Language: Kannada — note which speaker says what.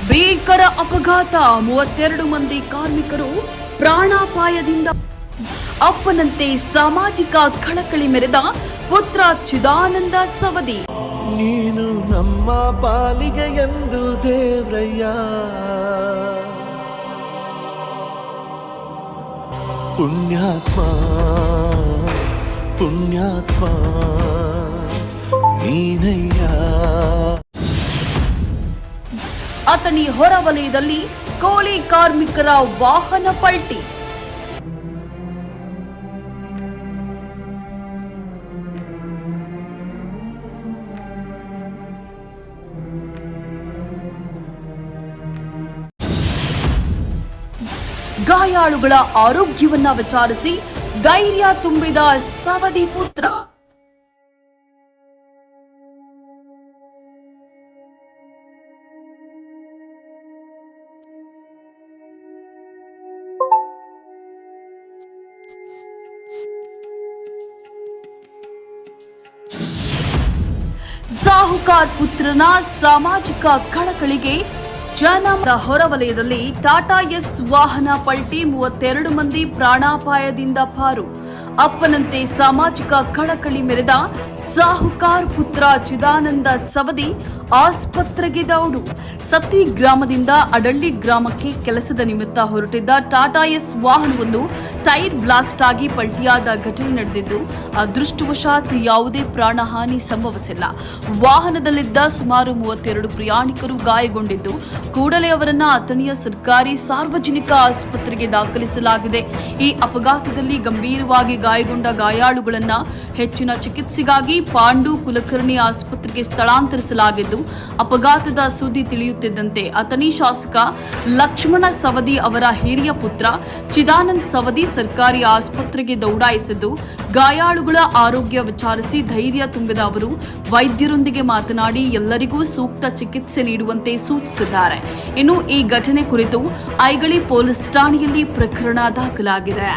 Speaker 1: ಭೀಕರ ಅಪಘಾತ, 32 ಮಂದಿ ಕಾರ್ಮಿಕರು ಪ್ರಾಣಾಪಾಯದಿಂದ. ಅಪ್ಪನಂತೆ ಸಾಮಾಜಿಕ ಕಳಕಳಿ ಮೆರೆದ ಪುತ್ರ ಚಿದಾನಂದ ಸವದಿ.
Speaker 2: ನೀನು ನಮ್ಮ ಪಾಲಿಗೆ ಎಂದು ದೇವ್ರಯ್ಯ, ಪುಣ್ಯಾತ್ಮ ಪುಣ್ಯಾತ್ಮ ನೀನಯ್ಯ.
Speaker 1: ಅಥಣಿ ಹೊರವಲಯದಲ್ಲಿ ಕೂಲಿ ಕಾರ್ಮಿಕರ ವಾಹನ ಪಲ್ಟಿ. ಗಾಯಾಳುಗಳ ಆರೋಗ್ಯವನ್ನ ವಿಚಾರಿಸಿ ಧೈರ್ಯ ತುಂಬಿದ ಸವದಿ ಪುತ್ರ. ಸಾಹುಕಾರ್ ಪುತ್ರನ ಸಾಮಾಜಿಕ ಕಳಕಳಿಗೆ ಜನಪದ ಹೊರವಲಯದಲ್ಲಿ ಟಾಟಾ ಎಸ್ ವಾಹನ ಪಲ್ಟಿ, 32 ಮಂದಿ ಪ್ರಾಣಾಪಾಯದಿಂದ ಪಾರು. ಅಪ್ಪನಂತೆ ಸಾಮಾಜಿಕ ಕಳಕಳಿ ಮೆರೆದ ಸಾಹುಕಾರ್ ಪುತ್ರ ಚಿದಾನಂದ ಸವದಿ ಆಸ್ಪತ್ರೆಗೆ ದೌಡು. ಸತಿ ಗ್ರಾಮದಿಂದ ಅಡಳ್ಳಿ ಗ್ರಾಮಕ್ಕೆ ಕೆಲಸದ ನಿಮಿತ್ತ ಹೊರಟಿದ್ದ ಟಾಟಾ ಎಸ್ ವಾಹನವೊಂದು ಟೈರ್ ಬ್ಲಾಸ್ಟ್ ಆಗಿ ಪಲ್ಟಿಯಾದ ಘಟನೆ ನಡೆದಿದ್ದು, ಅದೃಷ್ಟವಶಾತ್ ಯಾವುದೇ ಪ್ರಾಣಹಾನಿ ಸಂಭವಿಸಿಲ್ಲ. ವಾಹನದಲ್ಲಿದ್ದ ಸುಮಾರು 32 ಪ್ರಯಾಣಿಕರು ಗಾಯಗೊಂಡಿದ್ದು, ಕೂಡಲೇ ಅವರನ್ನು ಅಥಣಿಯ ಸರ್ಕಾರಿ ಸಾರ್ವಜನಿಕ ಆಸ್ಪತ್ರೆಗೆ ದಾಖಲಿಸಲಾಗಿದೆ. ಈ ಅಪಘಾತದಲ್ಲಿ ಗಂಭೀರವಾಗಿ ಗಾಯಗೊಂಡ ಗಾಯಾಳುಗಳನ್ನು ಹೆಚ್ಚಿನ ಚಿಕಿತ್ಸೆಗಾಗಿ ಪಾಂಡು ಕುಲಕರ್ಣಿ ಆಸ್ಪತ್ರೆಗೆ ಸ್ಥಳಾಂತರಿಸಲಾಗಿದ್ದು, ಅಪಘಾತದ ಸುದ್ದಿ ತಿಳಿಯುತ್ತಿದ್ದಂತೆ ಅಥಣಿ ಶಾಸಕ ಲಕ್ಷ್ಮಣ ಸವದಿ ಅವರ ಹಿರಿಯ ಪುತ್ರ ಚಿದಾನಂದ್ ಸವದಿ ಸರ್ಕಾರಿ ಆಸ್ಪತ್ರೆಗೆ ದೌಡಾಯಿಸಿದ್ದು, ಗಾಯಾಳುಗಳ ಆರೋಗ್ಯ ವಿಚಾರಿಸಿ ಧೈರ್ಯ ತುಂಬಿದ ಅವರು ವೈದ್ಯರೊಂದಿಗೆ ಮಾತನಾಡಿ ಎಲ್ಲರಿಗೂ ಸೂಕ್ತ ಚಿಕಿತ್ಸೆ ನೀಡುವಂತೆ ಸೂಚಿಸಿದ್ದಾರೆ. ಇನ್ನು ಈ ಘಟನೆ ಕುರಿತು ಐಗಳಿ ಪೊಲೀಸ್ ಠಾಣೆಯಲ್ಲಿ ಪ್ರಕರಣ ದಾಖಲಾಗಿದೆ.